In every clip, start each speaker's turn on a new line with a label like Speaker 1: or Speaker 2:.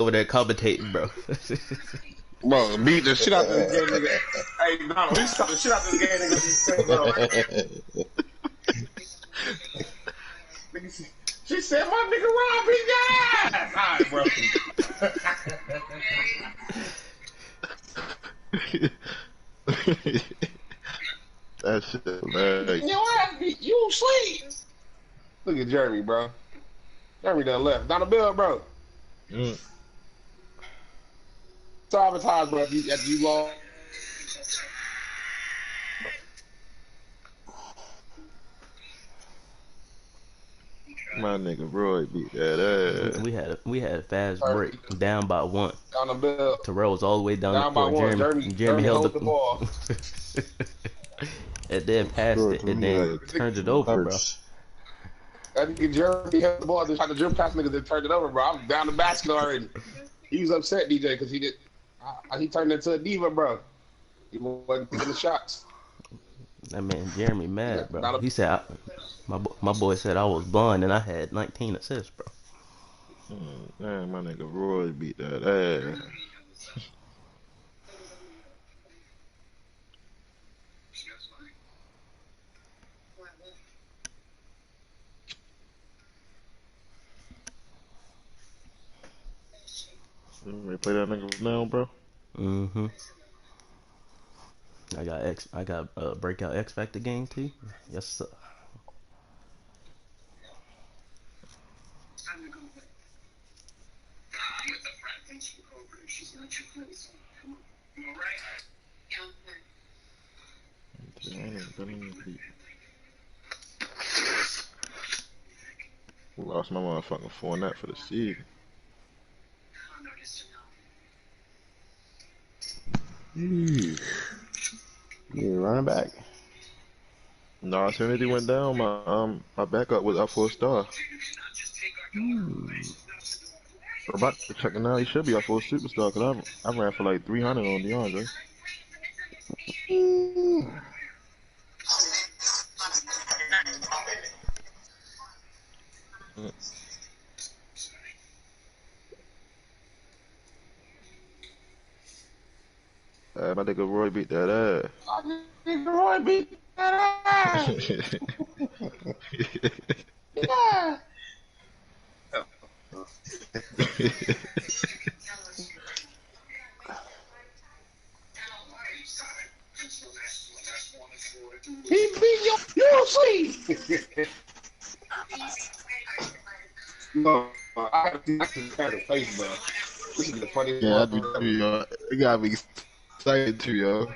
Speaker 1: over there commentating, bro.
Speaker 2: Bro, beat the shit out this gay nigga. Hey, Donald, he stopped the shit out this gay nigga. He said, bro. She said, my nigga Rob beat your ass. All right, bro.
Speaker 3: That shit, man.
Speaker 2: Your ass beat you sleep. Look at Jeremy, bro. Jeremy done left. Down the bill, bro. Sabotage, bro. After you lost.
Speaker 3: My nigga Roy beat that ass.
Speaker 1: We had a fast break, down by 1.
Speaker 2: Down the bill.
Speaker 1: Terrell was all the way down
Speaker 2: by
Speaker 1: the court.
Speaker 2: 1.
Speaker 1: Jeremy held the
Speaker 2: ball.
Speaker 1: And then passed it, and then turned it over, bro.
Speaker 2: I think Jeremy held the ball. They tried to dribble past niggas, then turned it over, bro. I'm down the basket already. He was upset, DJ, because he turned into a diva, bro. He wasn't taking the shots.
Speaker 1: That man Jeremy mad, bro. He said, my boy said I was blind and I had 19 assists, bro.
Speaker 3: Man, my nigga Roy beat that ass. You ready to play that nigga now, bro?
Speaker 1: Mm-hmm. I got breakout X Factor game too. Yes, sir.
Speaker 3: Lost my motherfucking Fournette for the season.
Speaker 4: You running back?
Speaker 3: No, as soon as he went down, my backup was up for a star. We're about to check it now. He should be up for a superstar because I ran for like 300 on DeAndre. My nigga Roy beat that ass.
Speaker 2: My nigga Roy beat that ass. Yeah. He beat you sleep. No, I got to see the face, bro. This is the funniest
Speaker 3: Yeah, I do too, yo. It got me excited too, yo.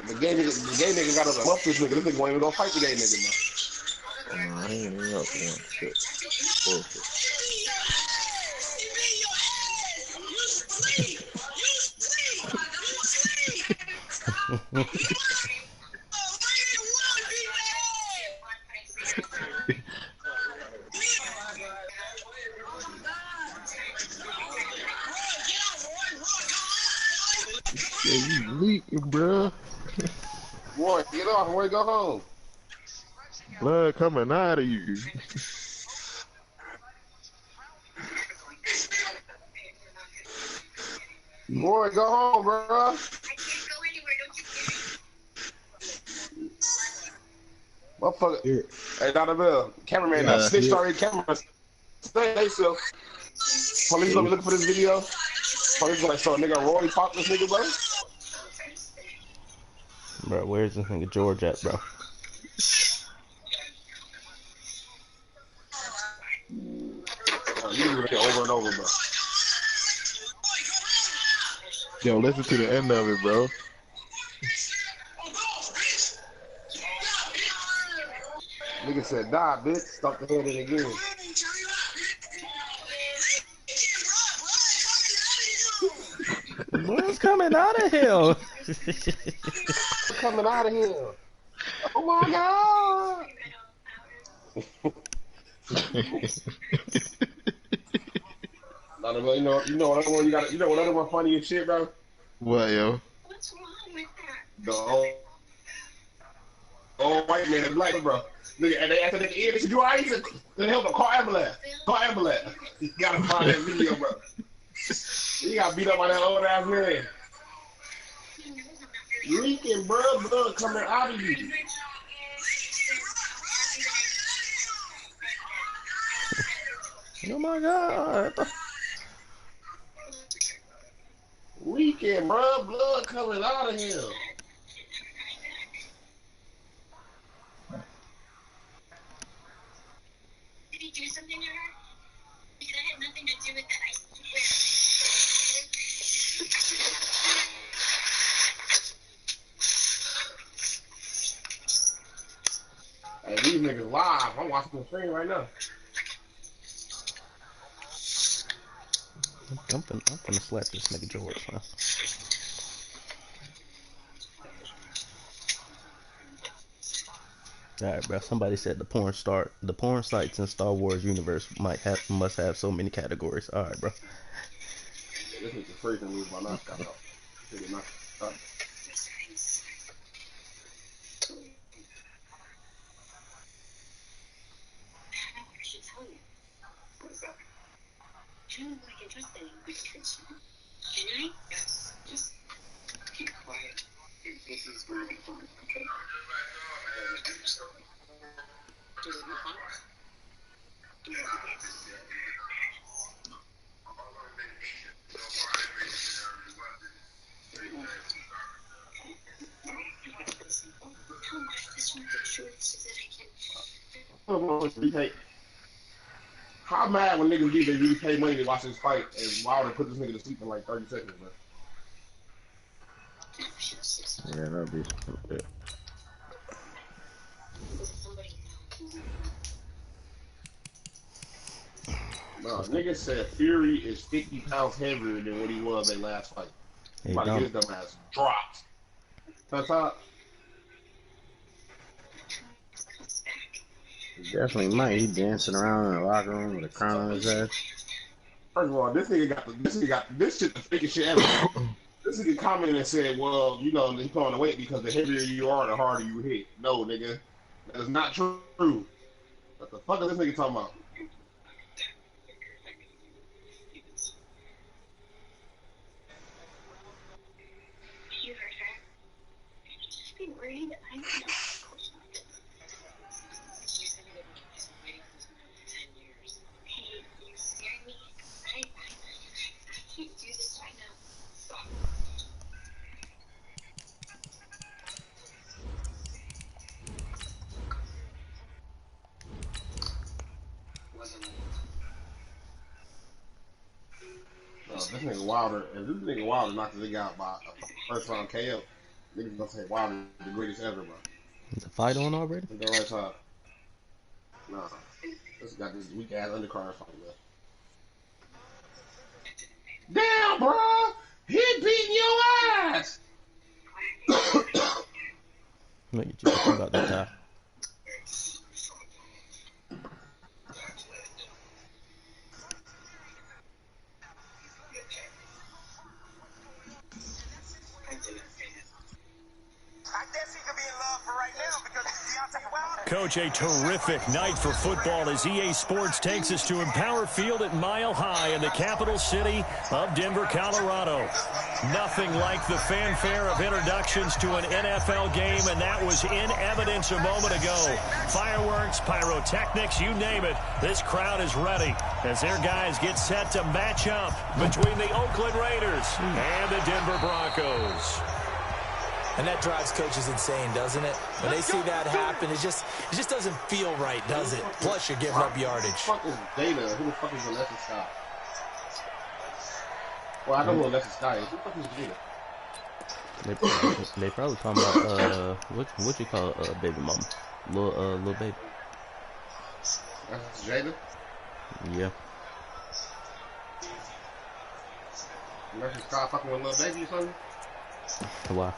Speaker 2: The gay nigga got to muff this nigga. This nigga won't even gonna fight the gay nigga,
Speaker 3: I ain't even up for one shit. Bullshit. Yeah, you leaking, bro.
Speaker 2: Roy, get off. Roy, go home.
Speaker 3: Blood coming out of you.
Speaker 2: Roy, go home, bro.
Speaker 5: I can't go anywhere. Don't you
Speaker 2: Motherfucker. Hey, Donovan, cameraman, that snitched already. Camera. Stay still. Police gonna be looking for this video. Police gonna show a nigga Roy pop this nigga, bro.
Speaker 1: Bro, where's this nigga George at, bro?
Speaker 2: You do it over and over, bro.
Speaker 3: Yo, listen to the end of it, bro.
Speaker 2: Nigga said, die, bitch. Stuck the head in again.
Speaker 1: What's coming out of him?
Speaker 2: Coming out of here. Oh my god. You know what other one you got? You know what other one funny as shit, bro?
Speaker 3: What, yo?
Speaker 5: What's wrong with that?
Speaker 2: The old white man and black, bro. Nigga, and they asked at the end, they said, "You all right?" He said, "The hell, call ambulance. Call ambulance." You gotta find that video, bro. He got beat up by that old ass man. Leaking, bro, blood coming out of you.
Speaker 1: Oh my God.
Speaker 2: Leaking, bro, blood coming out of him.
Speaker 5: Did he do something to her? Because I had nothing to do with that. I swear.
Speaker 2: Hey, these niggas live. I'm watching the stream right now.
Speaker 1: I'm finna slap this nigga George, man. Alright, bro. Somebody said the porn sites in Star Wars universe must have so many categories. Alright, bro.
Speaker 2: This is the freaking move by not got up.
Speaker 5: Kind of like interesting. Can I? Yes. Just keep quiet. This is where we fun, okay? Do it in house.
Speaker 2: How mad when niggas leave they really pay money to watch this fight and Wilder put this nigga to sleep in like 30 seconds, bro.
Speaker 3: Yeah, that'd be stupid.
Speaker 2: No, niggas said Fury is 50 pounds heavier than what he was their last fight.
Speaker 1: Hey,
Speaker 2: About to get his dumb ass dropped. Top.
Speaker 4: He definitely might. He dancing around in the locker room with a crown on his head.
Speaker 2: First of all, this nigga got this shit the fakest shit ever. This nigga commented and said, "Well, you know, he put on the weight because the heavier you are, the harder you hit." No, nigga, that is not true. What the fuck is this nigga talking about?
Speaker 5: You heard her. Just be worried. I know. She said it was waiting for this man for 10 years. Hey, you scared me. I can't do this right now. Stop.
Speaker 2: This nigga Wilder, and this nigga Wilder knocked this nigga out by a first round KO. Niggas gonna say Wilder is the greatest ever, bro.
Speaker 1: Is the fight on already?
Speaker 2: The right side. Nah, this got this weak ass undercard fight left. Damn, bro, he beating your ass.
Speaker 1: Look at you talking about that guy.
Speaker 6: Coach, a terrific night for football as EA Sports takes us to Empower Field at Mile High in the capital city of Denver, Colorado. Nothing like the fanfare of introductions to an NFL game, and that was in evidence a moment ago. Fireworks, pyrotechnics, you name it. This crowd is ready as their guys get set to match up between the Oakland Raiders and the Denver Broncos.
Speaker 7: And that drives coaches insane, doesn't it? When they see that happen, it just doesn't feel right, does it? Plus, you're giving up yardage.
Speaker 2: Who the fuck is Dana? Who the fuck is Alexis Scott? Well, I know who Alexis Scott is. Who the fuck is Dana?
Speaker 1: They probably talking about what you call baby mama, little baby.
Speaker 2: That's Jada?
Speaker 1: Yeah.
Speaker 2: Alexis Scott fucking with little baby or something?
Speaker 1: Why?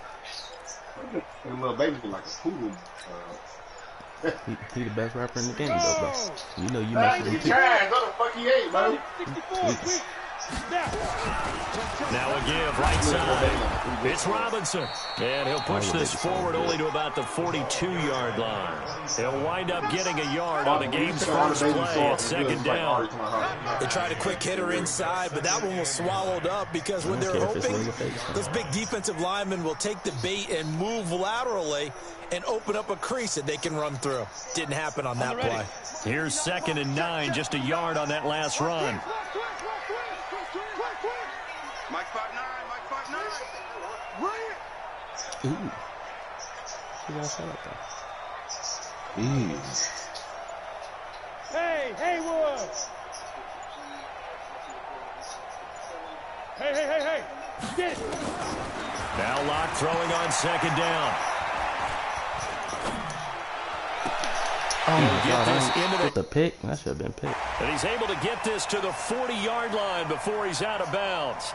Speaker 2: And little baby like a poodle.
Speaker 1: He the best rapper in the game, though, bro. You know you mess with him too.
Speaker 2: What the fuck he ate, bro?
Speaker 6: Now a give right side. It's Robinson. And he'll push this forward only to about the 42-yard line. He'll wind up getting a yard on the game's first play at second down.
Speaker 7: They tried a quick hitter inside, but that one was swallowed up because when they're hoping, those big defensive linemen will take the bait and move laterally and open up a crease that they can run through. Didn't happen on that play.
Speaker 6: Here's 2nd and 9, just a yard on that last run.
Speaker 8: Mike 5'9", Mike 5'9".
Speaker 1: Ooh. She got set up there.
Speaker 9: Hey, Haywood! Hey! Get it!
Speaker 6: Now Locke throwing on 2nd down.
Speaker 1: Oh my God, get the pick. That should have been picked.
Speaker 6: And he's able to get this to the 40-yard line before he's out of bounds.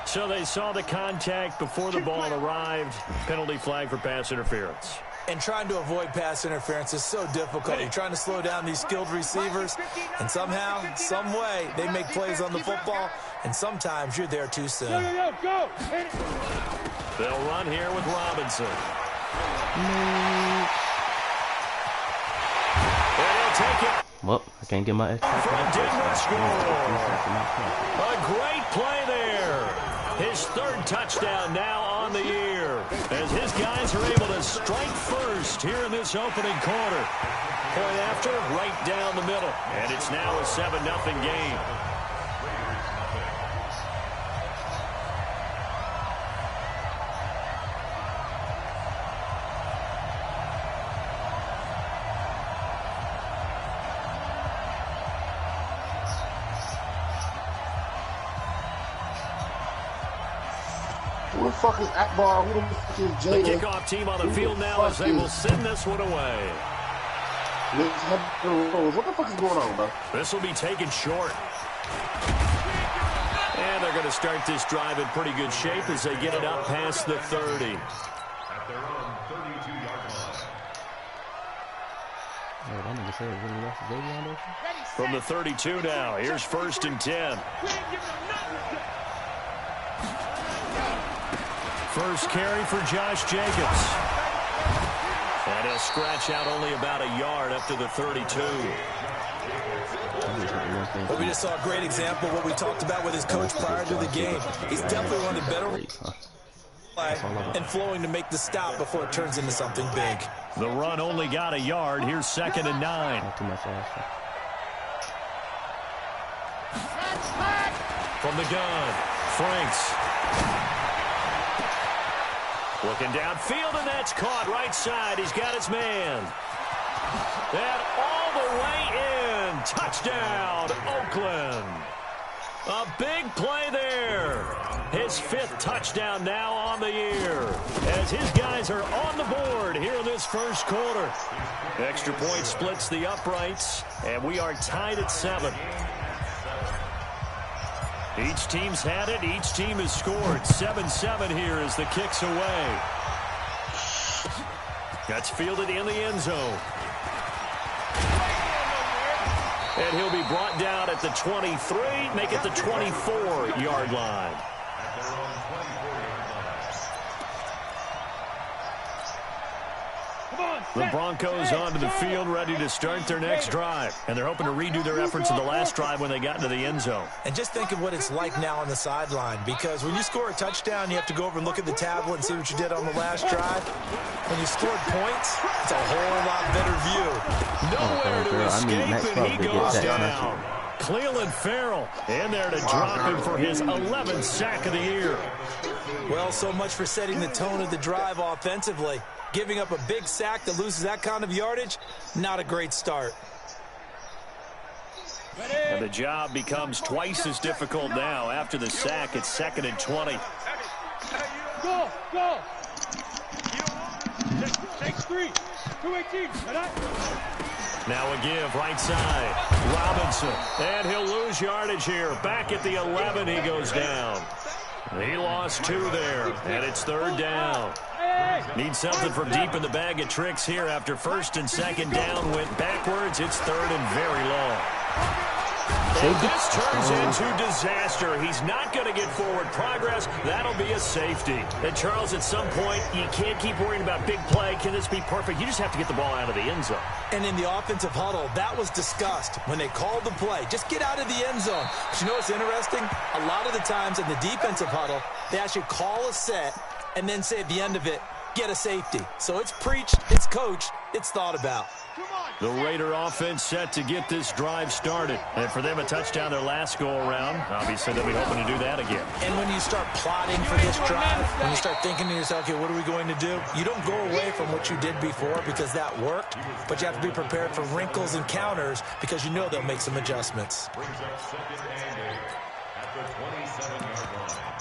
Speaker 6: So they saw the contact before the ball arrived. Penalty flag for pass interference.
Speaker 7: And trying to avoid pass interference is so difficult. You're trying to slow down these skilled receivers, and somehow, some way, they make plays on the football, and sometimes you're there too soon.
Speaker 9: Go!
Speaker 6: They'll run here with Robinson. And he'll take it.
Speaker 1: Well, I can't get my extra.
Speaker 6: From Denver score. A great play there. His 3rd touchdown now on the year, as his guys are able to strike first here in this opening quarter. Point after, right down the middle. And it's now a 7-0 game.
Speaker 2: Who the fuck is Akbar? Who the fuck is
Speaker 6: The
Speaker 2: Jada?
Speaker 6: kickoff team on the field now as they will send this one away.
Speaker 2: What the fuck is going on, bro?
Speaker 6: This will be taken short. And they're going to start this drive in pretty good shape as they get it up past the 30.
Speaker 1: At their own 32-yard line.
Speaker 6: From the 32 now, here's 1st and 10. First carry for Josh Jacobs. And he'll scratch out only about a yard up to the 32.
Speaker 7: Well, we just saw a great example of what we talked about with his coach prior to the game. He's definitely one of the better and flowing to make the stop before it turns into something big.
Speaker 6: The run only got a yard. Here's 2nd and 9. From the gun, Franks. Looking downfield, and that's caught right side. He's got his man. And all the way in. Touchdown, Oakland. A big play there. His 5th touchdown now on the year, as his guys are on the board here in this first quarter. Extra point splits the uprights, and we are tied at 7. Each team's had it. Each team has scored. 7-7 here as the kick's away. That's fielded in the end zone. And he'll be brought down at the 23, make it the 24-yard line. The Broncos onto the field, ready to start their next drive. And they're hoping to redo their efforts in the last drive when they got into the end zone.
Speaker 7: And just think of what it's like now on the sideline, because when you score a touchdown, you have to go over and look at the tablet and see what you did on the last drive. When you scored points, it's a whole lot better view.
Speaker 6: Nowhere to escape, and he goes down. Clelin Ferrell in there to drop him for his 11th sack of the year.
Speaker 7: Well, so much for setting the tone of the drive offensively. Giving up a big sack that loses that kind of yardage, not a great start.
Speaker 6: And the job becomes twice as difficult now. After the sack, it's 2nd and 20.
Speaker 9: Go! Takes 3. 218.
Speaker 6: Now a give, right side. Robinson. And he'll lose yardage here. Back at the 11, he goes down. He lost 2 there, and it's 3rd down. Needs something from deep in the bag of tricks here after 1st and 2nd down went backwards. It's 3rd and very long. And this turns into disaster. He's not going to get forward progress. That'll be a safety. And, Charles, at some point, you can't keep worrying about big play. Can this be perfect? You just have to get the ball out of the end zone.
Speaker 7: And in the offensive huddle, that was discussed when they called the play. Just get out of the end zone. But you know what's interesting? A lot of the times in the defensive huddle, they actually call a set and then say at the end of it, get a safety. So it's preached, it's coached, it's thought about.
Speaker 6: The Raider offense set to get this drive started. And for them, a touchdown their last go-around. Obviously, they'll be hoping to do that again.
Speaker 7: And when you start plotting for this drive, when you start thinking to yourself, okay, what are we going to do? You don't go away from what you did before because that worked, but you have to be prepared for wrinkles and counters because you know they'll make some adjustments.
Speaker 10: Brings up second and 8 at the 27-yard line.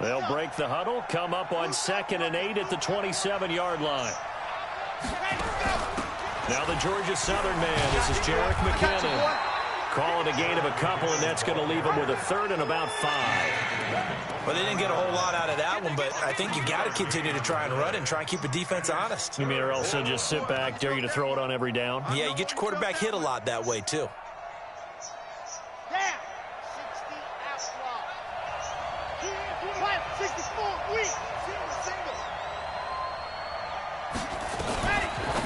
Speaker 6: They'll break the huddle, come up on 2nd and 8 at the 27-yard line. Now the Georgia Southern man. This is Jerick McKinnon. Calling a gain of a couple, and that's going to leave him with a 3rd and about 5.
Speaker 7: Well, they didn't get a whole lot out of that one, but I think you got to continue to try and run and try and keep the defense honest.
Speaker 6: You mean or else just sit back, dare you to throw it on every down?
Speaker 7: Yeah, you get your quarterback hit a lot that way, too.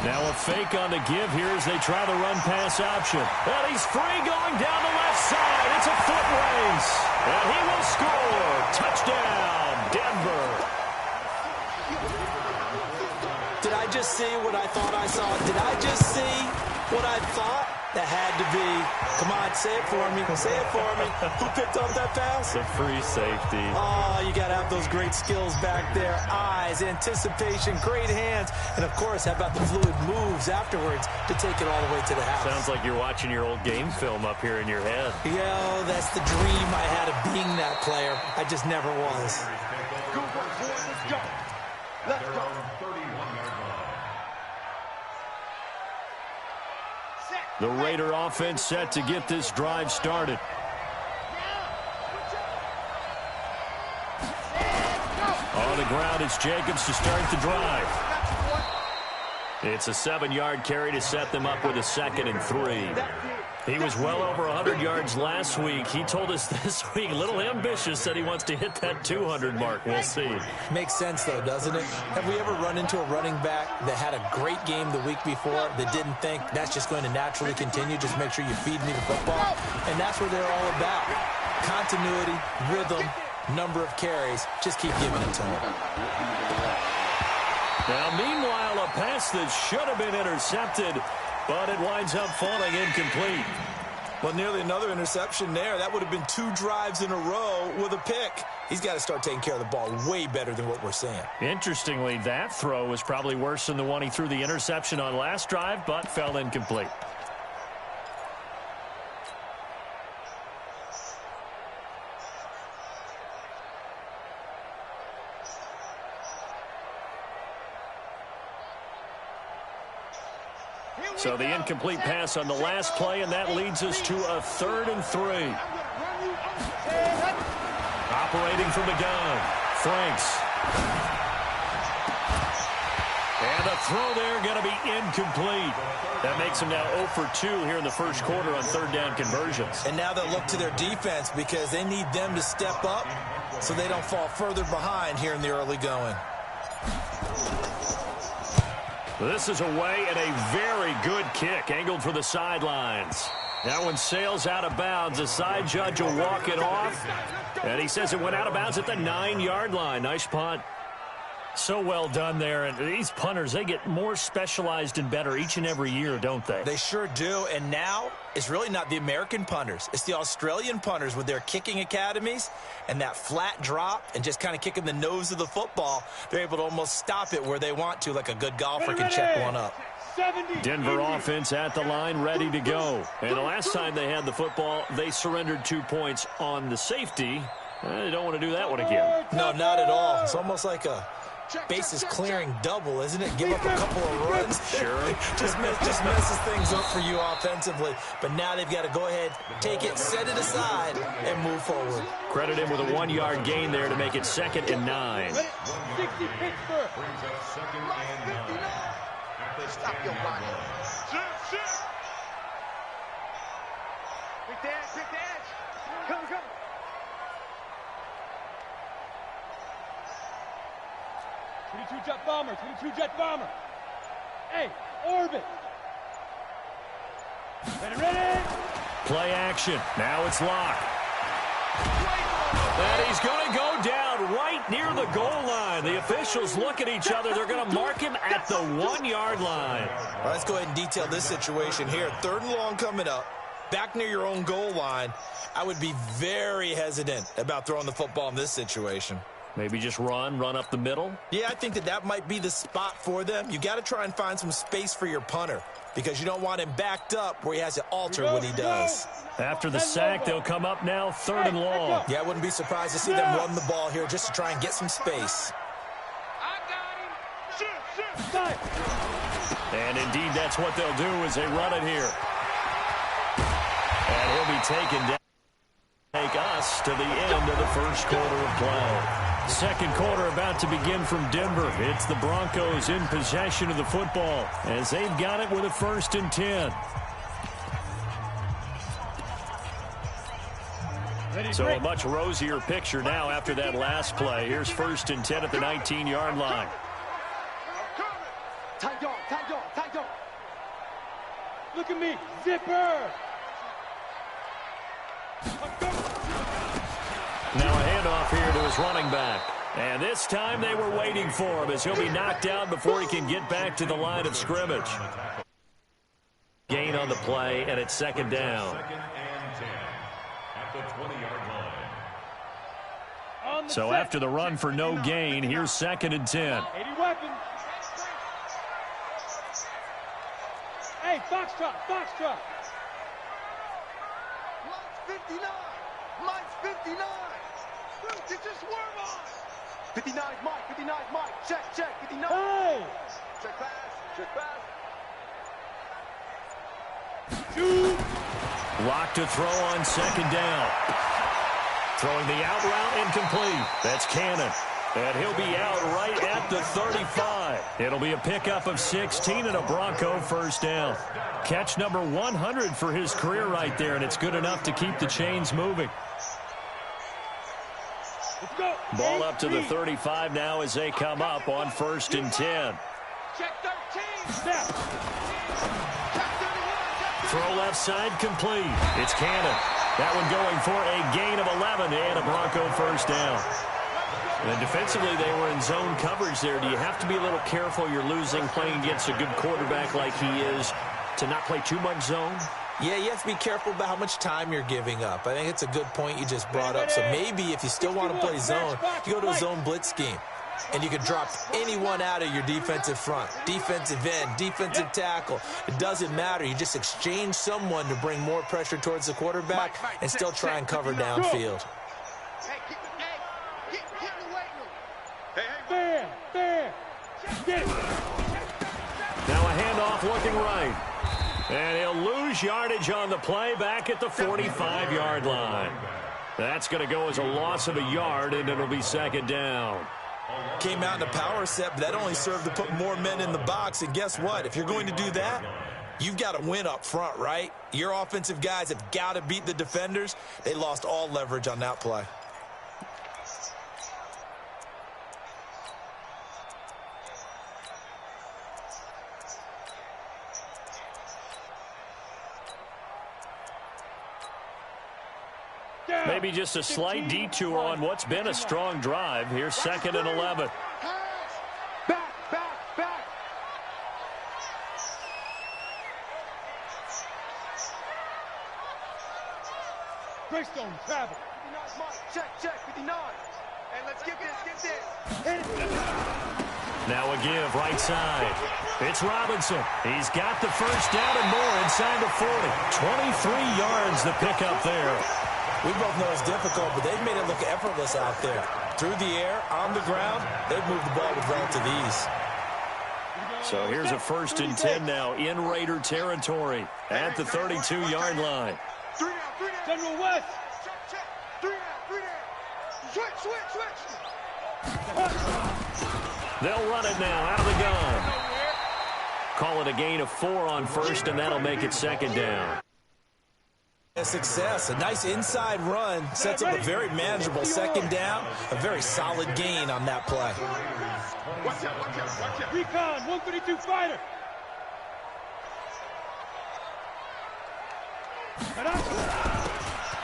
Speaker 6: Now a fake on the give here as they try the run-pass option. And he's free going down the left side. It's a foot race. And he will score. Touchdown, Denver.
Speaker 7: Did I just see what I thought I saw? Did I just see what I thought? That had to be. Come on, say it for me. Say it for me. Who picked up that pass?
Speaker 6: The free safety.
Speaker 7: Oh, you got to have those great skills back there. Eyes, anticipation, great hands. And, of course, how about the fluid moves afterwards to take it all the way to the house?
Speaker 6: Sounds like you're watching your old game film up here in your head.
Speaker 7: Yo, that's the dream I had of being that player. I just never was.
Speaker 10: Go, let's go. Let's go. 31-yard line.
Speaker 6: The Raider offense set to get this drive started. On the ground, it's Jacobs to start the drive. It's a 7-yard carry to set them up with a 2nd and 3. He was well over 100 yards last week. He told us this week, a little ambitious, said he wants to hit that 200 mark. We'll see.
Speaker 7: Makes sense, though, doesn't it? Have we ever run into a running back that had a great game the week before that didn't think that's just going to naturally continue? Just make sure you feed me the football. And that's what they're all about. Continuity, rhythm, number of carries. Just keep giving it to him.
Speaker 6: Now, meanwhile, a pass that should have been intercepted, but it winds up falling incomplete.
Speaker 7: Well, nearly another interception there. That would have been 2 drives in a row with a pick. He's got to start taking care of the ball way better than what we're seeing.
Speaker 6: Interestingly, that throw was probably worse than the one he threw the interception on last drive, but fell incomplete. So the incomplete pass on the last play, and that leads us to a 3rd and 3. Operating from the gun, Franks. And a throw there going to be incomplete. That makes them now 0 for 2 here in the first quarter on 3rd down conversions.
Speaker 7: And now they'll look to their defense because they need them to step up so they don't fall further behind here in the early going.
Speaker 6: This is away and a very good kick, angled for the sidelines. That one sails out of bounds. The side judge will walk it off. And he says it went out of bounds at the 9-yard line. Nice punt. So well done there. And these punters, they get more specialized and better each and every year, don't they?
Speaker 7: They sure do. And now it's really not the American punters. It's the Australian punters with their kicking academies and that flat drop and just kind of kicking the nose of the football. They're able to almost stop it where they want to, like a good golfer can check one up.
Speaker 6: Denver offense at the line, ready to go. And the last time they had the football, they surrendered 2 points on the safety. They don't want to do that one again.
Speaker 7: No, not at all. It's almost like a bases clearing double, isn't it? Give up a couple of runs.
Speaker 6: Sure.
Speaker 7: just messes things up for you offensively. But now they've got to go ahead, take it, set it aside, and move forward.
Speaker 6: Credit him with a 1-yard gain there to make it 2nd and 9.
Speaker 9: 60 Pittsburgh.
Speaker 10: Brings up 2nd and 9.
Speaker 8: Stop your body. Big dash, big dash. Come, come.
Speaker 9: Jet bomber, 22 jet bomber. Hey, orbit. Ready.
Speaker 6: Play action. Now it's Locke. And he's going to go down right near the goal line. The officials look at each other. They're going to mark him at the 1-yard line.
Speaker 7: All right, let's go ahead and detail this situation here. 3rd and long coming up. Back near your own goal line. I would be very hesitant about throwing the football in this situation.
Speaker 6: Maybe just run up the middle?
Speaker 7: Yeah, I think that might be the spot for them. You got to try and find some space for your punter because you don't want him backed up where he has to alter what he does.
Speaker 6: After the sack, they'll come up now 3rd and long.
Speaker 7: Yeah, I wouldn't be surprised to see them run the ball here just to try and get some space.
Speaker 6: And indeed, that's what they'll do as they run it here. And he'll be taken down. Take us to the end of the first quarter of play. 2nd quarter about to begin from Denver. It's the Broncos in possession of the football as they've got it with a 1st and 10. So a much rosier picture now after that last play. Here's 1st and 10 at the 19-yard line.
Speaker 9: Tight dog. Look at me, zipper.
Speaker 6: Now a handoff here to his running back. And this time they were waiting for him as he'll be knocked down before he can get back to the line of scrimmage. Gain on the play, and it's 2nd down.
Speaker 10: 2nd and 10 at the 20-yard line.
Speaker 6: So after the run for no gain, here's 2nd and 10.
Speaker 9: 80 weapons. Hey, Foxtrot.
Speaker 8: Mike's 59. Mike's 59. Get your swerve on. 59 Mike. Check. 59.
Speaker 9: Hey.
Speaker 8: Check pass.
Speaker 9: Shoot.
Speaker 6: Locked to throw on 2nd down. Throwing the out route incomplete. That's Cannon. And he'll be out right at the 35. It'll be a pickup of 16 and a Bronco 1st down. Catch number 100 for his career right there, and it's good enough to keep the chains moving.
Speaker 9: Let's go.
Speaker 6: Ball up to the 35 now as they come up on 1st and 10.
Speaker 8: Check 13.
Speaker 9: Snap.
Speaker 6: Throw left side complete. It's Cannon. That one going for a gain of 11 and a Bronco 1st down. And defensively, they were in zone coverage there. Do you have to be a little careful? You're losing playing against a good quarterback like he is to not play too much zone?
Speaker 7: Yeah, you have to be careful about how much time you're giving up. I think it's a good point you just brought up. So maybe if you still want to play zone, you go to a zone blitz scheme. And you can drop anyone out of your defensive front. Defensive end, defensive tackle. It doesn't matter. You just exchange someone to bring more pressure towards the quarterback and still try and cover downfield.
Speaker 9: Fair. Get it.
Speaker 6: Now a handoff looking right. And he'll lose yardage on the play back at the 45-yard line. That's going to go as a loss of a yard, and it'll be 2nd down.
Speaker 7: Came out in a power set, but that only served to put more men in the box. And guess what? If you're going to do that, you've got to win up front, right? Your offensive guys have got to beat the defenders. They lost all leverage on that play.
Speaker 6: Maybe just a slight detour on what's been a strong drive. Here's 2nd and 11.
Speaker 8: Back.
Speaker 9: Greystone, travel.
Speaker 8: 59 Mike. Check. 59. Hey, let's get this.
Speaker 6: Now a give right side. It's Robinson. He's got the 1st down and more inside the 40. 23 yards the pickup there.
Speaker 7: We both know it's difficult, but they've made it look effortless out there. through the air, on the ground, they've moved the ball with relative ease.
Speaker 6: So here's a 1st and 10 now in Raider territory at the 32-yard line.
Speaker 9: General West.
Speaker 6: They'll run it now out of the gun. Call it a gain of 4 on 1st, and that'll make it 2nd down.
Speaker 7: Success. A nice inside run sets up a very manageable 2nd down. A very solid gain on that play.
Speaker 9: Watch out. Recon, 132 fighter.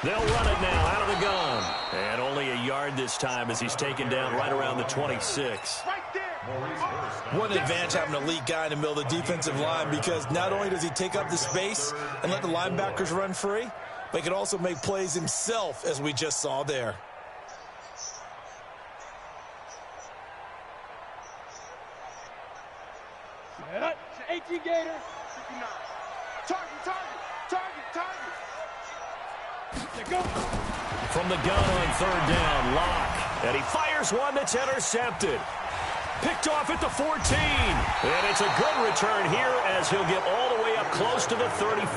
Speaker 6: They'll run it now out of the gun. And only a yard this time as he's taken down right around the 26.
Speaker 7: One advantage having an elite guy in the middle of the defensive line, because not only does he take up the space and let the linebackers run free, but he can also make plays himself, as we just saw there.
Speaker 9: Yeah. 18 Gator. Target. Go.
Speaker 6: From the gun on 3rd down, Locke. And he fires one that's intercepted. Picked off at the 14. And it's a good return here as he'll get all the way up close to the 35.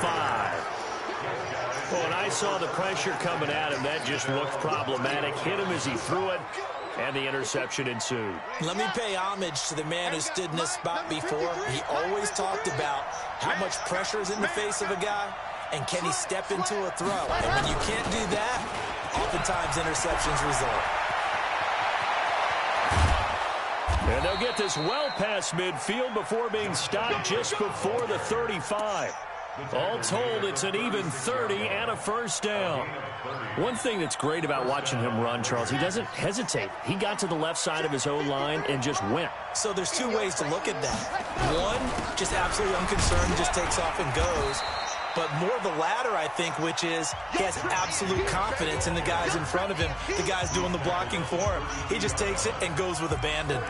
Speaker 6: Well, when I saw the pressure coming at him, that just looked problematic. Hit him as he threw it, and the interception ensued.
Speaker 7: Let me pay homage to the man who stood in this spot before. He always talked about how much pressure is in the face of a guy, and can he step into a throw. And when you can't do that, oftentimes interceptions result.
Speaker 6: And they'll get this well past midfield before being stopped just before the 35. All told, it's an even 30 and a 1st down. One thing that's great about watching him run, Charles, he doesn't hesitate. He got to the left side of his O-line and just went.
Speaker 7: So there's 2 ways to look at that. One, just absolutely unconcerned, just takes off and goes. But more of the latter, I think, which is he has absolute confidence in the guys in front of him, the guys doing the blocking for him. He just takes it and goes with abandon.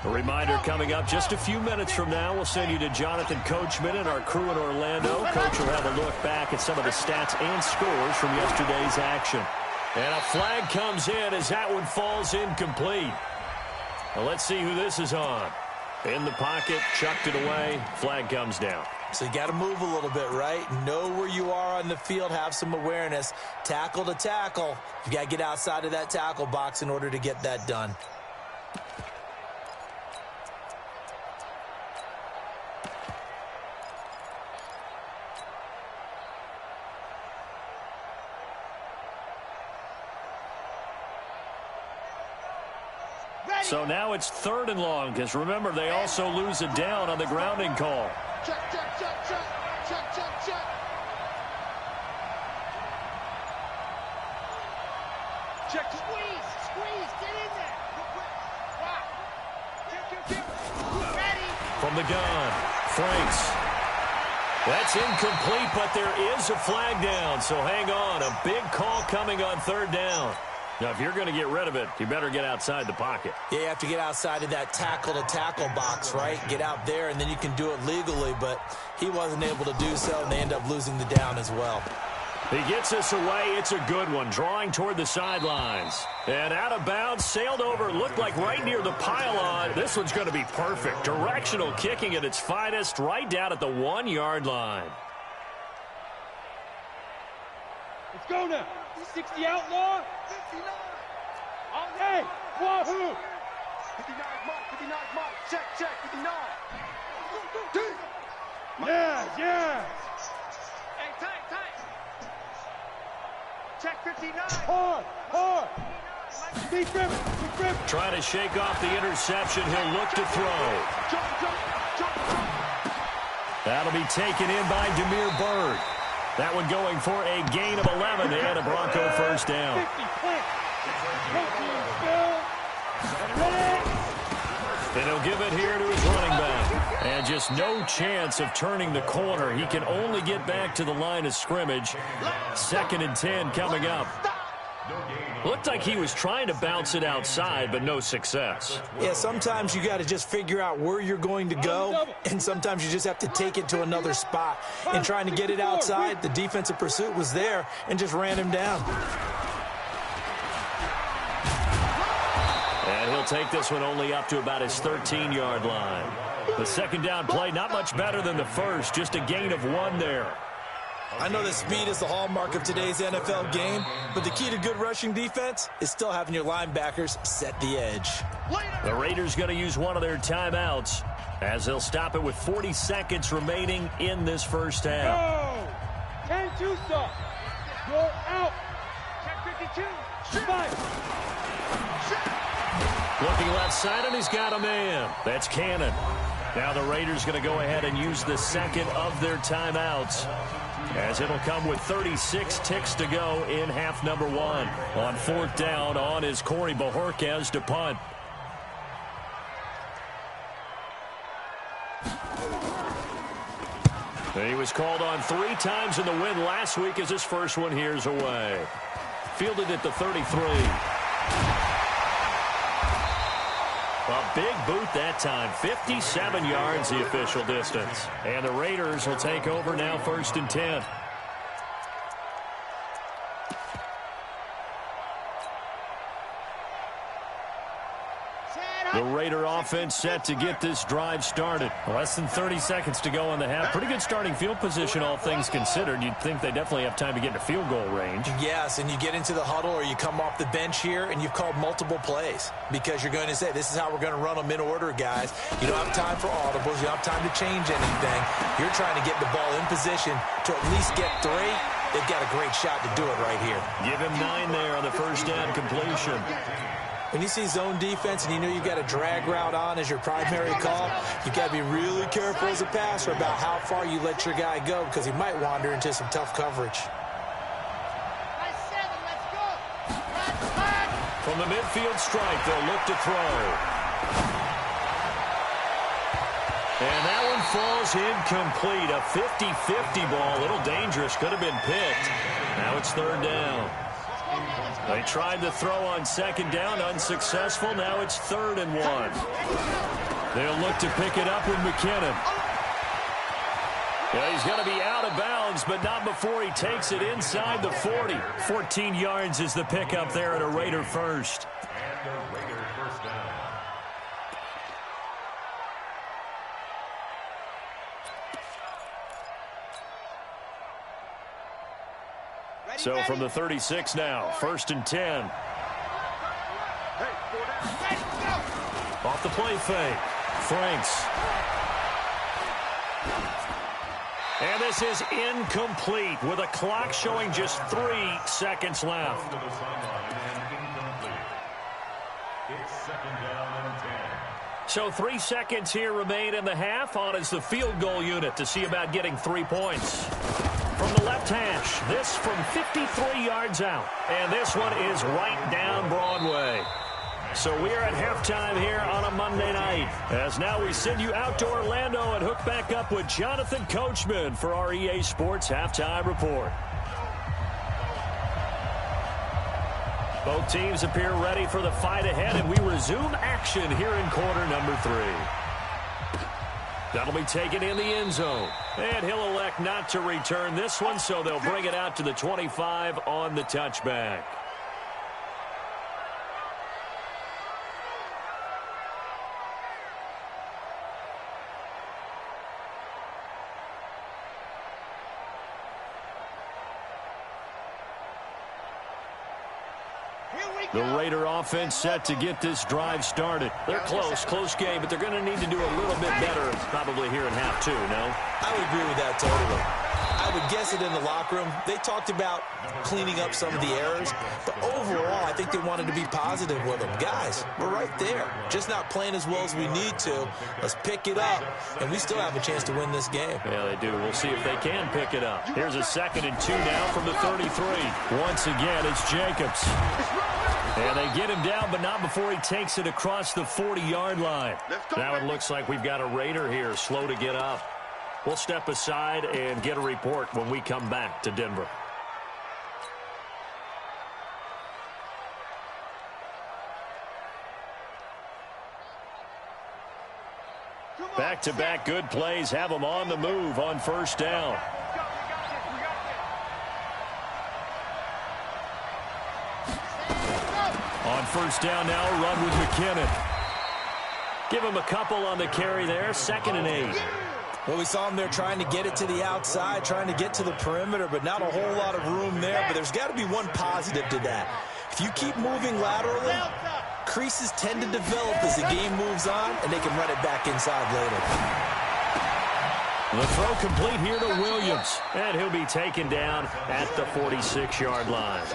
Speaker 6: A reminder coming up just a few minutes from now, we'll send you to Jonathan Coachman and our crew in Orlando. Coach will have a look back at some of the stats and scores from yesterday's action. And a flag comes in as that one falls incomplete. Well, let's see who this is on. In the pocket, chucked it away, flag comes down.
Speaker 7: So you got to move a little bit, right? Know where you are on the field, have some awareness. Tackle to tackle. You got to get outside of that tackle box in order to get that done.
Speaker 6: So now it's 3rd and long, because remember, they also lose a down on the grounding call.
Speaker 9: Check. Squeeze, get in there. Ready.
Speaker 6: From the gun, Franks. That's incomplete, but there is a flag down, so hang on. A big call coming on 3rd down. Now, if you're going to get rid of it, you better get outside the pocket.
Speaker 7: Yeah, you have to get outside of that tackle-to-tackle box, right? Get out there, and then you can do it legally, but he wasn't able to do so, and they end up losing the down as well.
Speaker 6: He gets us away. It's a good one, drawing toward the sidelines. And out of bounds, sailed over, looked like right near the pylon. This one's going to be perfect. Directional kicking at its finest, right down at the 1-yard line.
Speaker 9: Let's go now. 60 outlaw. 59. Hey, wahoo. 59 mark. Check. 59. Yeah. Hey, tight. Check 59. Hard. Big grip.
Speaker 6: Trying to shake off the interception. He'll look to throw.
Speaker 9: Jump.
Speaker 6: That'll be taken in by Damiere Byrd. That one going for a gain of 11 and a Bronco 1st down. And he'll give it here to his running back. And just no chance of turning the corner. He can only get back to the line of scrimmage. 2nd and 10 coming up. Looked like he was trying to bounce it outside, but no success.
Speaker 7: Yeah, sometimes you got to just figure out where you're going to go, and sometimes you just have to take it to another spot. And trying to get it outside, the defensive pursuit was there and just ran him down.
Speaker 6: And he'll take this one only up to about his 13-yard line. The second down play, not much better than the first, just a gain of 1 there.
Speaker 7: I know that speed is the hallmark of today's NFL game, but the key to good rushing defense is still having your linebackers set the edge.
Speaker 6: The Raiders going to use one of their timeouts as they'll stop it with 40 seconds remaining in this first half.
Speaker 9: Go! 10-2 stop. Go out. Check 52. Five.
Speaker 6: Looking left side, and he's got a man. That's Cannon. Now the Raiders going to go ahead and use the second of their timeouts, as it'll come with 36 ticks to go in half number 1. On 4th down, on is Corey Bojorquez to punt. He was called on 3 times in the win last week as his first one here's away. Fielded at the 33. A big boot that time. 57 yards the official distance. And the Raiders will take over now 1st and 10. The Raider offense set to get this drive started. Less than 30 seconds to go in the half. Pretty good starting field position, all things considered. You'd think they definitely have time to get into field goal range.
Speaker 7: Yes, and you get into the huddle or you come off the bench here and you've called multiple plays because you're going to say, this is how we're going to run them in order, guys. You don't have time for audibles. You don't have time to change anything. You're trying to get the ball in position to at least get 3. They've got a great shot to do it right here.
Speaker 6: Give him 9 there on the first down completion.
Speaker 7: When you see zone defense and you know you've got a drag route on as your primary call, you've got to be really careful as a passer about how far you let your guy go because he might wander into some tough coverage.
Speaker 6: From the midfield stripe, they'll look to throw. And that one falls incomplete. A 50-50 ball, a little dangerous, could have been picked. Now it's 3rd down. They tried to throw on 2nd down, unsuccessful. Now it's 3rd and 1. They'll look to pick it up with McKinnon. Yeah, he's going to be out of bounds, but not before he takes it inside the 40. 14 yards is the pickup there at a Raider first.
Speaker 10: And a Raider first down.
Speaker 6: So from the 36 now, 1st and 10. Off the play fake. Franks. And this is incomplete with a clock showing just 3 seconds left.
Speaker 10: It's 2nd down and 10.
Speaker 6: So 3 seconds here remain in the half. On is the field goal unit to see about getting 3 points. From the left hash, this from 53 yards out. And this one is right down Broadway. So we are at halftime here on a Monday night. As now we send you out to Orlando and hook back up with Jonathan Coachman for our EA Sports Halftime Report. Both teams appear ready for the fight ahead, and we resume action here in quarter number 3. That'll be taken in the end zone. And he'll elect not to return this one, so they'll bring it out to the 25 on the touchback. The Raider offense set to get this drive started. They're close game, but they're going to need to do a little bit better probably here in half 2, no?
Speaker 7: I would agree with that totally. I would guess it in the locker room. They talked about cleaning up some of the errors, but overall, I think they wanted to be positive with them. Guys, we're right there. Just not playing as well as we need to. Let's pick it up, and we still have a chance to win this game.
Speaker 6: Yeah, they do. We'll see if they can pick it up. Here's a 2nd and 2 now from the 33. Once again, it's Jacobs. And they get him down, but not before he takes it across the 40-yard line. Now it looks like we've got a Raider here, slow to get up. We'll step aside and get a report when we come back to Denver. Back-to-back good plays have them on the move on first down. On first down now, a run with McKinnon. Give him a couple on the carry there, 2nd and 8.
Speaker 7: Well, we saw him there trying to get it to the outside, trying to get to the perimeter, but not a whole lot of room there. But there's got to be one positive to that. If you keep moving laterally, creases tend to develop as the game moves on, and they can run it back inside later.
Speaker 6: The throw complete here to Williams, and he'll be taken down at the 46-yard line.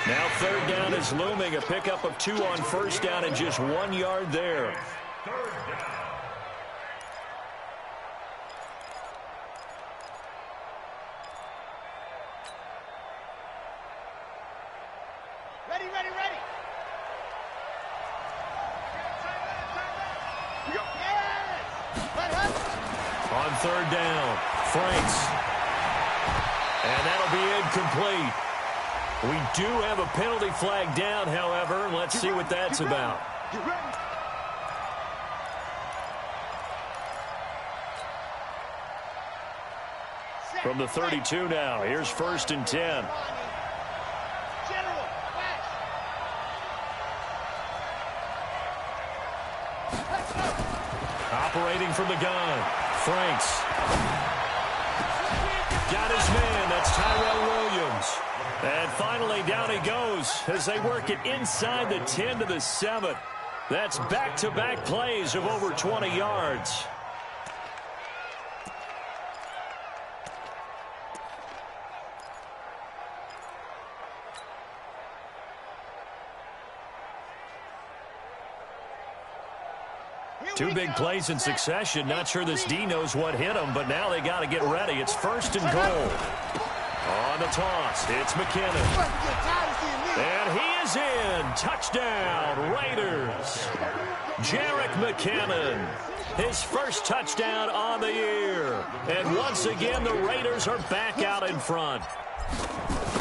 Speaker 6: Now 3rd down is looming, a pickup of 2 on first down and just 1 yard there. On 3rd down, Franks. And that'll be incomplete. We do have a penalty flag down, however. Let's see what that's about. From the 32 now, here's 1st and 10. Operating from the gun, Franks. Got his man, that's Tyrell Williams. And finally down he goes as they work it inside the 10 to the 7. That's back-to-back plays of over 20 yards. Two big plays in succession. Not sure this D knows what hit him, but now they got to get ready. It's 1st and goal. On the toss, it's McKinnon. And he is in. Touchdown, Raiders. Jerick McKinnon, his first touchdown on the year. And once again, the Raiders are back out in front.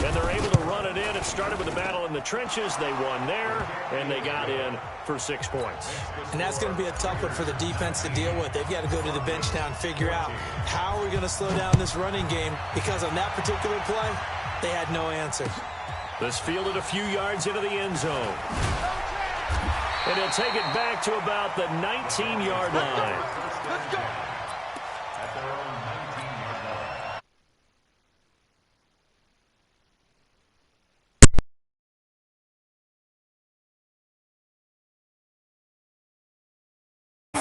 Speaker 6: And they're able to run it in. It started with a battle in the trenches. They won there, and they got in for 6 points.
Speaker 7: And that's going to be a tough one for the defense to deal with. They've got to go to the bench now and figure out how are we going to slow down this running game, because on that particular play, they had no answer.
Speaker 6: This fielded a few yards into the end zone. And he'll take it back to about the 19-yard line.
Speaker 10: Let's go.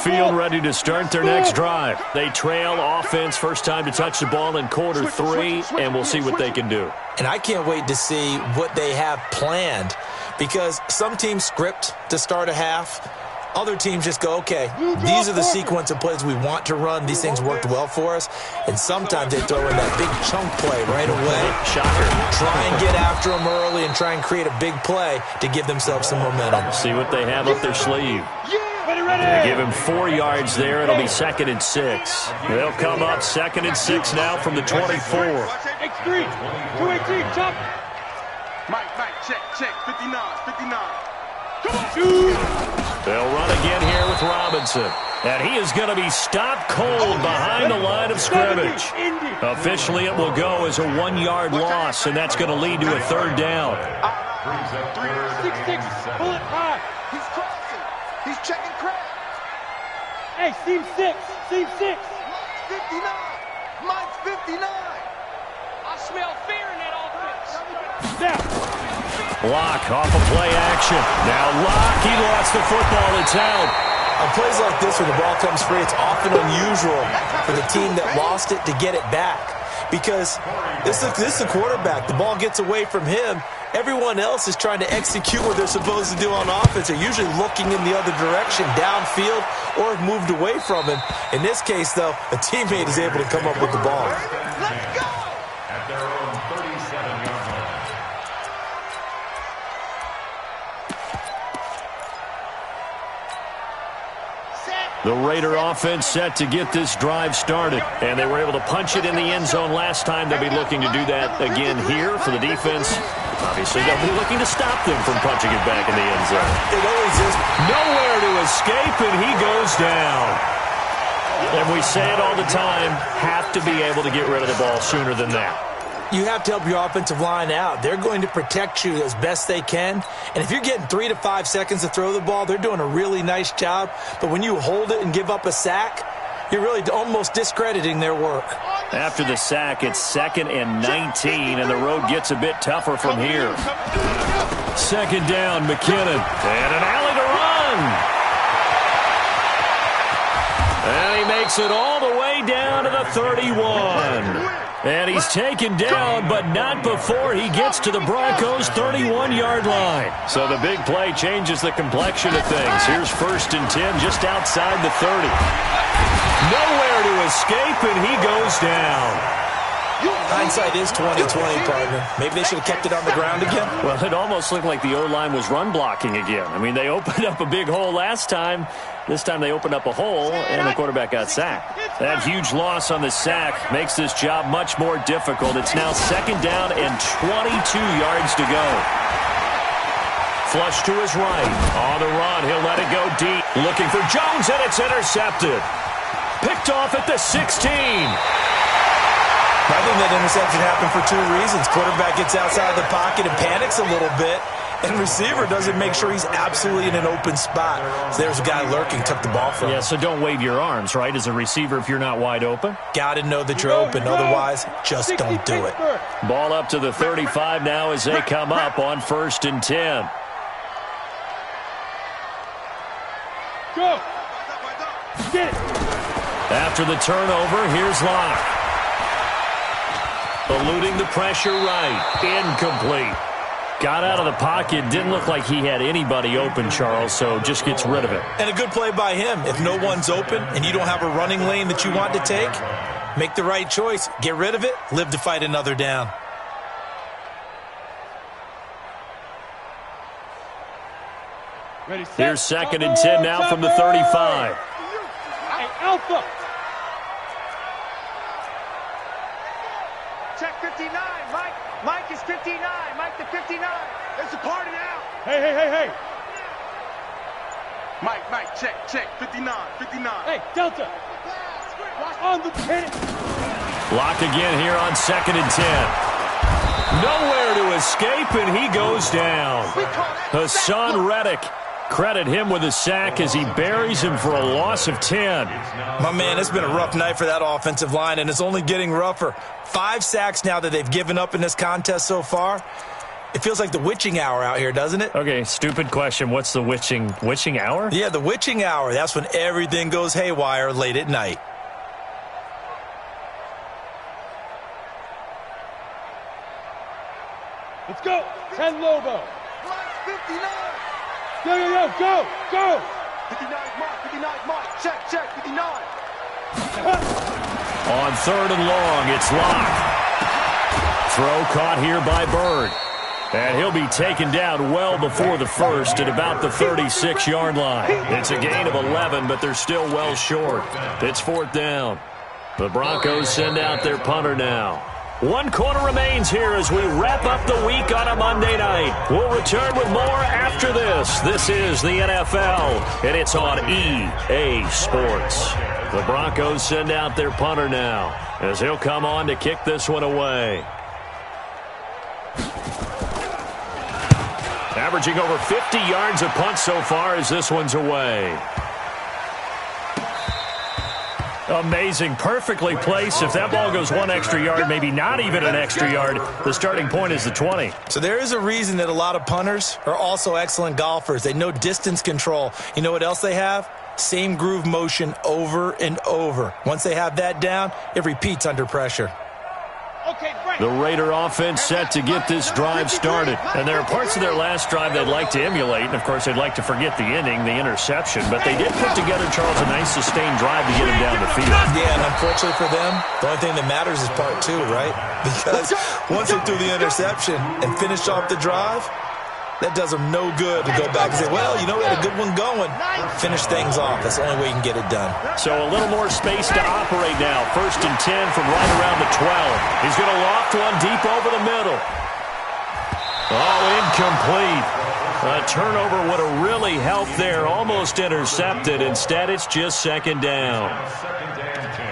Speaker 6: Field ready to start their next drive. They trail offense, first time to touch the ball in quarter 3, and we'll see what they can do.
Speaker 7: And I can't wait to see what they have planned, because some teams script to start a half. Other teams just go, okay, these are the sequence of plays we want to run. These things worked well for us. And sometimes they throw in that big chunk play right away.
Speaker 6: Shocker.
Speaker 7: Try and get after them early and try and create a big play to give themselves some momentum.
Speaker 6: See what they have up their sleeve. They give him 4 yards there. It'll be 2nd and 6. They'll come up 2nd and 6 now from the 24.
Speaker 9: X3, 218, jump.
Speaker 8: Mike, check, 59. Come on.
Speaker 6: They'll run again here with Robinson. And he is going to be stopped cold behind the line of scrimmage. Officially, it will go as a 1-yard loss, and that's going to lead to a 3rd down.
Speaker 9: 6-6, pull it high.
Speaker 8: He's crossing. He's checking crack.
Speaker 9: Hey, seam 6.
Speaker 8: Mine's 59. Mine's 59.
Speaker 9: I smell fear in that offense. Now.
Speaker 6: Locke off of play action. Now Locke, he lost the football. It's out.
Speaker 7: On plays like this where the ball comes free, it's often unusual for the team that lost it to get it back, because this is the quarterback. The ball gets away from him. Everyone else is trying to execute what they're supposed to do on offense. They're usually looking in the other direction, downfield, or have moved away from him. In this case, though, a teammate is able to come up with the ball.
Speaker 8: Let's go.
Speaker 10: At their own 37-yard line.
Speaker 6: The Raider offense set to get this drive started, and they were able to punch it in the end zone last time. They'll be looking to do that again here for the defense. Obviously, they'll be looking to stop them from punching it back in the end zone.
Speaker 7: It always is.
Speaker 6: Nowhere to escape, and he goes down. And we say it all the time, have to be able to get rid of the ball sooner than that.
Speaker 7: You have to help your offensive line out. They're going to protect you as best they can. And if you're getting 3 to 5 seconds to throw the ball, they're doing a really nice job. But when you hold it and give up a sack, you're really almost discrediting their work.
Speaker 6: After the sack, it's 2nd and 19, and the road gets a bit tougher from here. 2nd down, McKinnon. And an alley to run. And he makes it all the way down to the 31. And he's taken down, but not before he gets to the Broncos' 31-yard line. So the big play changes the complexion of things. Here's 1st and 10 just outside the 30. Nowhere to escape, and he goes down.
Speaker 7: Hindsight is 20/20, partner. Maybe they should have kept it on the ground again.
Speaker 6: Well, it almost looked like the O-line was run blocking again. I mean, they opened up a big hole last time. This time they opened up a hole, and the quarterback got sacked. That huge loss on the sack makes this job much more difficult. It's now 2nd down and 22 yards to go. Flush to his right. On the run, he'll let it go deep. Looking for Jones, and it's intercepted. Picked off at the 16.
Speaker 7: I think that interception happened for 2 reasons. Quarterback gets outside the pocket and panics a little bit, and receiver doesn't make sure he's absolutely in an open spot. So there's a guy lurking, took the ball from him.
Speaker 6: Yeah, so don't wave your arms, right, as a receiver if you're not wide open?
Speaker 7: Got to know that you're open. Otherwise, just don't do it.
Speaker 6: Ball up to the 35 now as they come up on 1st and 10.
Speaker 8: Go. Get it.
Speaker 6: After the turnover, here's Locke. Eluding the pressure right. Incomplete. Got out of the pocket. Didn't look like he had anybody open, Charles, so just gets rid of it.
Speaker 7: And a good play by him. If no one's open and you don't have a running lane that you want to take, make the right choice. Get rid of it. Live to fight another down.
Speaker 8: Ready, set.
Speaker 6: Here's 2nd and 10 now from the 35.
Speaker 8: Hey, Alpha.
Speaker 9: Check 59, Mike. Mike is 59. Mike to 59. It's a party now.
Speaker 8: Hey.
Speaker 10: Mike, check, 59.
Speaker 8: Hey, Delta. On the pin.
Speaker 6: Lock again here on 2nd and 10. Nowhere to escape, and he goes down. Hassan Reddick. Credit him with a sack as he buries him for a loss of 10.
Speaker 7: My man, it's been a rough night for that offensive line, and it's only getting rougher. 5 sacks now that they've given up in this contest so far. It feels like the witching hour out here, doesn't it?
Speaker 6: Okay, stupid question. What's the witching hour?
Speaker 7: Yeah, the witching hour. That's when everything goes haywire late at night.
Speaker 8: Let's go. 10 Lobo.
Speaker 10: 59.
Speaker 8: Go.
Speaker 10: 59 Mark. Check, 59.
Speaker 6: On 3rd and long, it's Locke. Throw caught here by Bird. And he'll be taken down well before the first at about the 36-yard line. It's a gain of 11, but they're still well short. It's 4th down. The Broncos send out their punter now. 1 quarter remains here as we wrap up the week on a Monday night. We'll return with more after this. This is the NFL, and it's on EA Sports. The Broncos send out their punter now as he'll come on to kick this one away. Averaging over 50 yards a punt so far as this one's away. Amazing. Perfectly placed. If that ball goes 1 extra yard, maybe not even an extra yard, the starting point is the 20.
Speaker 7: So there is a reason that a lot of punters are also excellent golfers. They know distance control. You know what else they have? Same groove motion over and over. Once they have that down, it repeats under pressure.
Speaker 6: The Raider offense set to get this drive started. And there are parts of their last drive they'd like to emulate. And, of course, they'd like to forget the ending, the interception. But they did put together, Charles, a nice sustained drive to get him down the field.
Speaker 7: Yeah, and unfortunately for them, the only thing that matters is part 2, right? Because once they threw the interception and finished off the drive, that does them no good to go back and say, well, you know, we had a good one going. Finish things off. That's the only way you can get it done.
Speaker 6: So a little more space to operate now. 1st and 10 from right around the 12. He's going to loft one deep over the middle. Oh, incomplete. A turnover would have really helped there. Almost intercepted. Instead, it's just second down.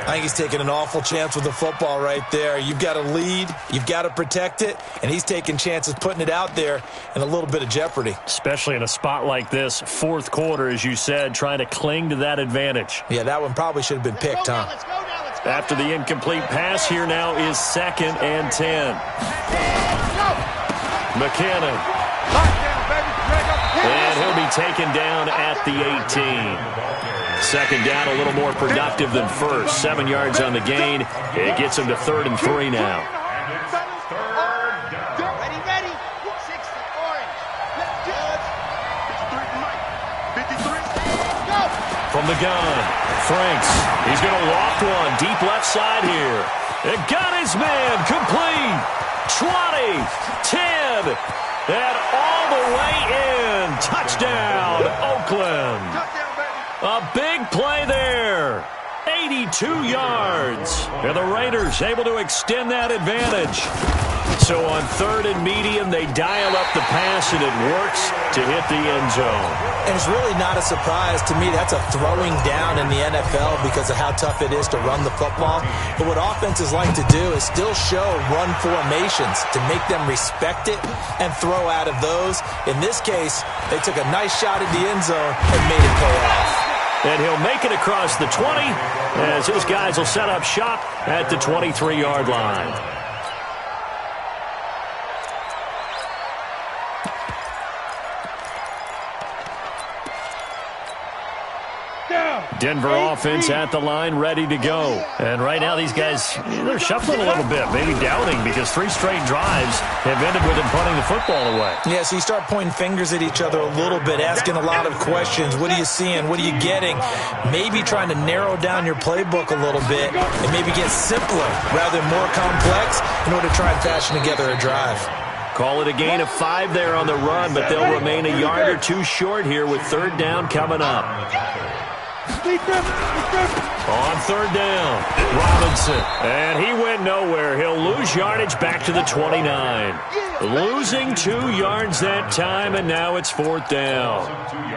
Speaker 7: I think he's taking an awful chance with the football right there. You've got to lead. You've got to protect it. And he's taking chances putting it out there in a little bit of jeopardy.
Speaker 6: Especially in a spot like this, fourth quarter, as you said, trying to cling to that advantage.
Speaker 7: Yeah, that one probably should have been picked, huh?
Speaker 6: After the incomplete pass, here now is 2nd and 10. McKinnon. And he'll be taken down at the 18. Second down, a little more productive than first. 7 yards on the gain. It gets him to 3rd and 3 now.
Speaker 8: Ready. 60, orange. Let's do it. 53. Go.
Speaker 6: From the gun, Franks. He's going to loft one deep left side here. It got his man complete. 20, 10, and all the way in. Touchdown, Oakland. A big play there. 82 yards. And the Raiders able to extend that advantage. So on 3rd and medium, they dial up the pass, and it works to hit the end zone.
Speaker 7: And it's really not a surprise to me. That's a throwing down in the NFL because of how tough it is to run the football. But what offenses like to do is still show run formations to make them respect it and throw out of those. In this case, they took a nice shot at the end zone and made it pay off.
Speaker 6: And he'll make it across the 20 as his guys will set up shop at the 23-yard line. Denver offense at the line, ready to go. And right now these guys, they're shuffling a little bit, maybe doubting, because 3 straight drives have ended with them punting the football away.
Speaker 7: Yeah, so you start pointing fingers at each other a little bit, asking a lot of questions. What are you seeing? What are you getting? Maybe trying to narrow down your playbook a little bit and maybe get simpler rather than more complex in order to try and fashion together a drive.
Speaker 6: Call it a gain of 5 there on the run, but they'll remain a yard or 2 short here with 3rd down coming up. On 3rd down, Robinson, and he went nowhere. He'll lose yardage back to the 29. Losing 2 yards that time, and now it's 4th down.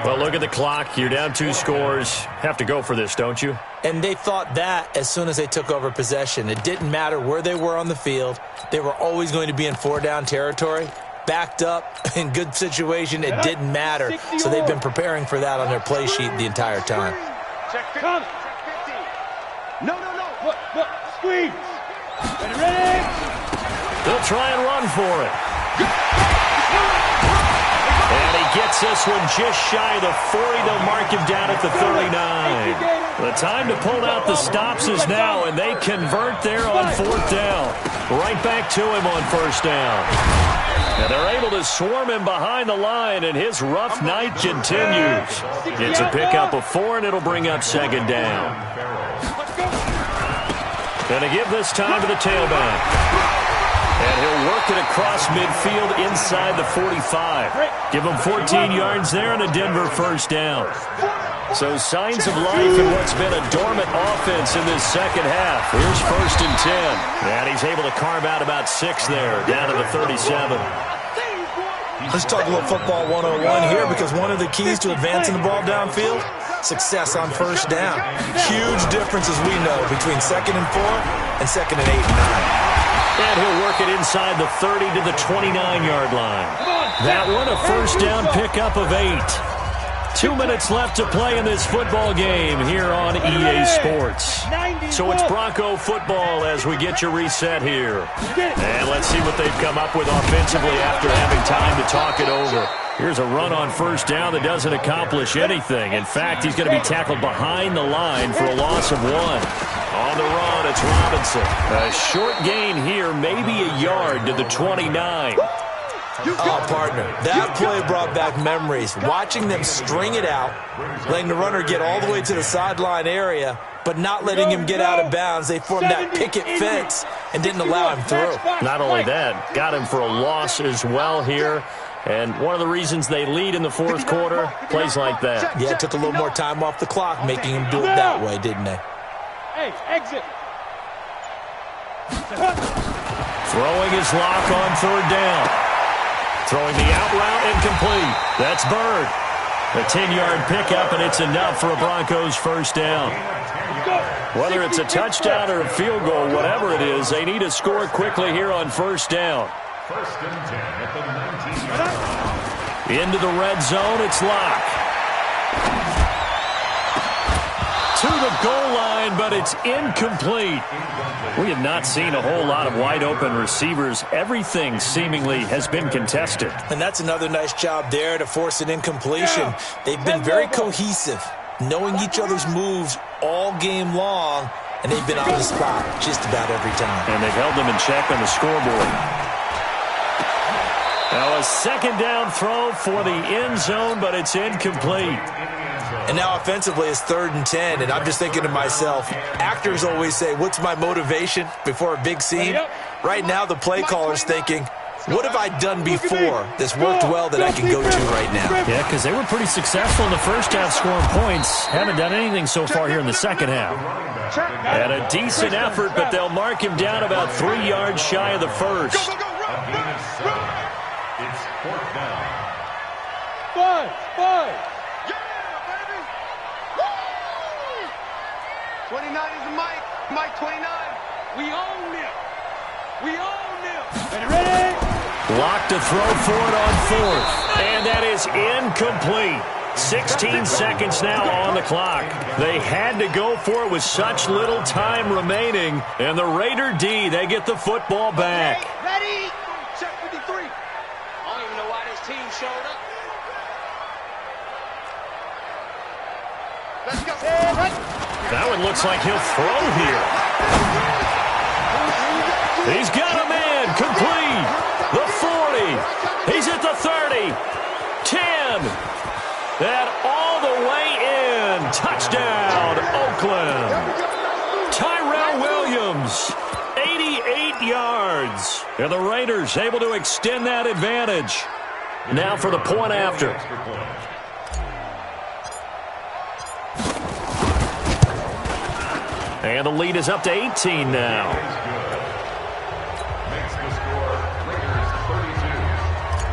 Speaker 6: Well, look at the clock. You're down 2 scores. Have to go for this, don't you?
Speaker 7: And they thought that as soon as they took over possession. It didn't matter where they were on the field. They were always going to be in 4-down territory. Backed up, in good situation, it didn't matter. So they've been preparing for that on their play sheet the entire time.
Speaker 8: Check 50. No. Look. Squeeze. Ready?
Speaker 6: They'll try and run for it. And he gets this one just shy of the 40. They'll mark him down at the 39. The time to pull out the stops is now, and they convert there on 4th down. Right back to him on 1st down. And they're able to swarm him behind the line, and his rough night continues. It's a pickup of 4, and it'll bring up 2nd down. Gonna give this time to the tailback. And he'll work it across midfield inside the 45. Give him 14 yards there and a Denver 1st down. So signs of life in what's been a dormant offense in this second half. Here's 1st and 10. And he's able to carve out about 6 there, down to the 37.
Speaker 7: Let's talk a little football 101 here, because one of the keys to advancing the ball downfield, success on 1st down. Huge difference, as we know, between 2nd and 4 and 2nd and 8 and 9.
Speaker 6: And he'll work it inside the 30 to the 29-yard line. That one, a 1st down pickup of 8. 2 minutes left to play in this football game here on EA Sports. So it's Bronco football as we get you reset here. And let's see what they've come up with offensively after having time to talk it over. Here's a run on 1st down that doesn't accomplish anything. In fact, he's going to be tackled behind the line for a loss of 1. On the run, it's Robinson. A short gain here, maybe a yard to the 29.
Speaker 7: Oh, partner, that play brought back memories. Watching them string it out, letting the runner get all the way to the sideline area, but not letting him get out of bounds. They formed that picket fence and didn't allow him through.
Speaker 6: Not only that, got him for a loss as well here. And one of the reasons they lead in the 4th quarter, plays like that.
Speaker 7: Yeah, it took a little more time off the clock, making him do it that way, didn't they?
Speaker 8: Hey, exit.
Speaker 6: Throwing his lock on 3rd down. Throwing the out route incomplete. That's Byrd. A 10-yard pickup, and it's enough for a Broncos first down. Whether it's a touchdown or a field goal, whatever it is, they need to score quickly here on first down.
Speaker 10: First and 10 at the 19.
Speaker 6: Into the red zone, it's Locke. To the goal line, but it's incomplete. We have not seen a whole lot of wide-open receivers. Everything seemingly has been contested.
Speaker 7: And that's another nice job there to force an incompletion. They've been very cohesive, knowing each other's moves all game long, and they've been on the spot just about every time.
Speaker 6: And they've held them in check on the scoreboard. Now a second down throw for the end zone, but it's incomplete.
Speaker 7: And now offensively it's 3rd and 10, and I'm just thinking to myself, actors always say, what's my motivation before a big scene? Right now the play caller's thinking, what have I done before that's worked well that I can go to right now?
Speaker 6: Yeah, because they were pretty successful in the first half scoring points. Haven't done anything so far here in the second half. And a decent effort, but they'll mark him down about 3 yards shy of the first.
Speaker 10: It's 4th down.
Speaker 8: 5. 29 is the Mike. Mike 29. We own them. Ready?
Speaker 6: Locked to throw for it on 4th. And that is incomplete. 16 seconds now on the clock. They had to go for it with such little time remaining. And the Raider D, they get the football back.
Speaker 8: Ready? Check 53. I don't even know why this team showed up. Let's go.
Speaker 6: That one looks like he'll throw here. He's got a man, complete. The 40. He's at the 30. 10. That all the way in. Touchdown, Oakland. Tyrell Williams, 88 yards. And the Raiders able to extend that advantage. Now for the point after. And the lead is up to 18 now.
Speaker 10: Makes the score Raiders 32,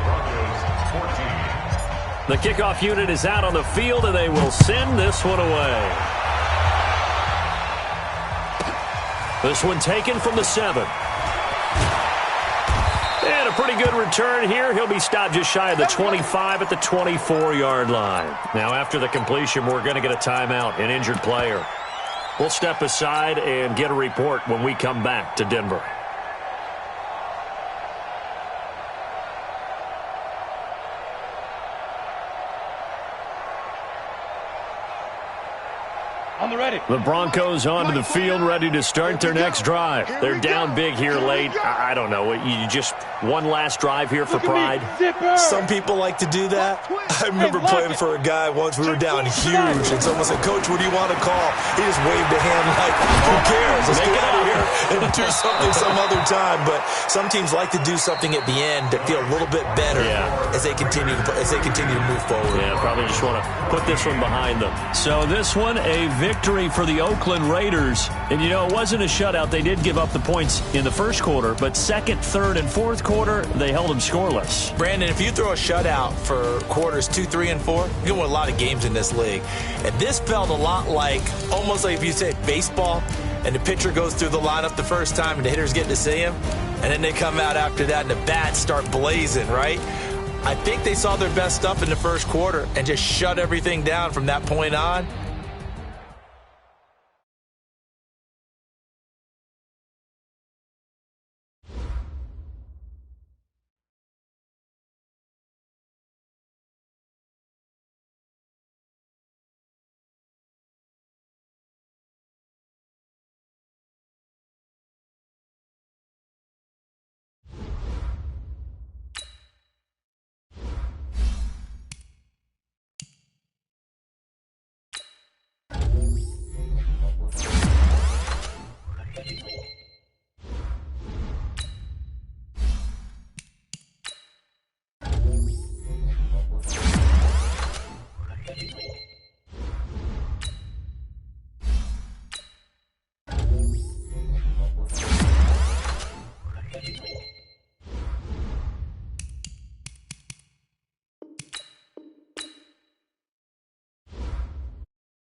Speaker 10: Broncos 14.
Speaker 6: The kickoff unit is out on the field, and they will send this one away. This one taken from the 7. And a pretty good return here. He'll be stopped just shy of the 25 at the 24-yard line. Now after the completion, we're going to get a timeout, an injured player. We'll step aside and get a report when we come back to Denver. The Broncos onto the field, ready to start their next drive. They're down big here late. I don't know. You just one last drive here for pride?
Speaker 7: Some people like to do that. I remember playing for a guy once. We were down huge, and someone said, Coach, what do you want to call? He just waved a hand like, who cares? Let's get out of here and do something some other time. But some teams like to do something at the end to feel a little bit better as they continue to move forward.
Speaker 6: Yeah, probably just want to put this one behind them. So this one, a victory for the Oakland Raiders. And, you know, it wasn't a shutout. They did give up the points in the first quarter, but second, third, and fourth quarter, they held them scoreless.
Speaker 7: Brandon, if you throw a shutout for quarters 2, 3, and 4, you're going to win a lot of games in this league. And this felt a lot like, almost like if you say baseball, and the pitcher goes through the lineup the first time and the hitters get to see him, and then they come out after that and the bats start blazing, right? I think they saw their best stuff in the first quarter and just shut everything down from that point on.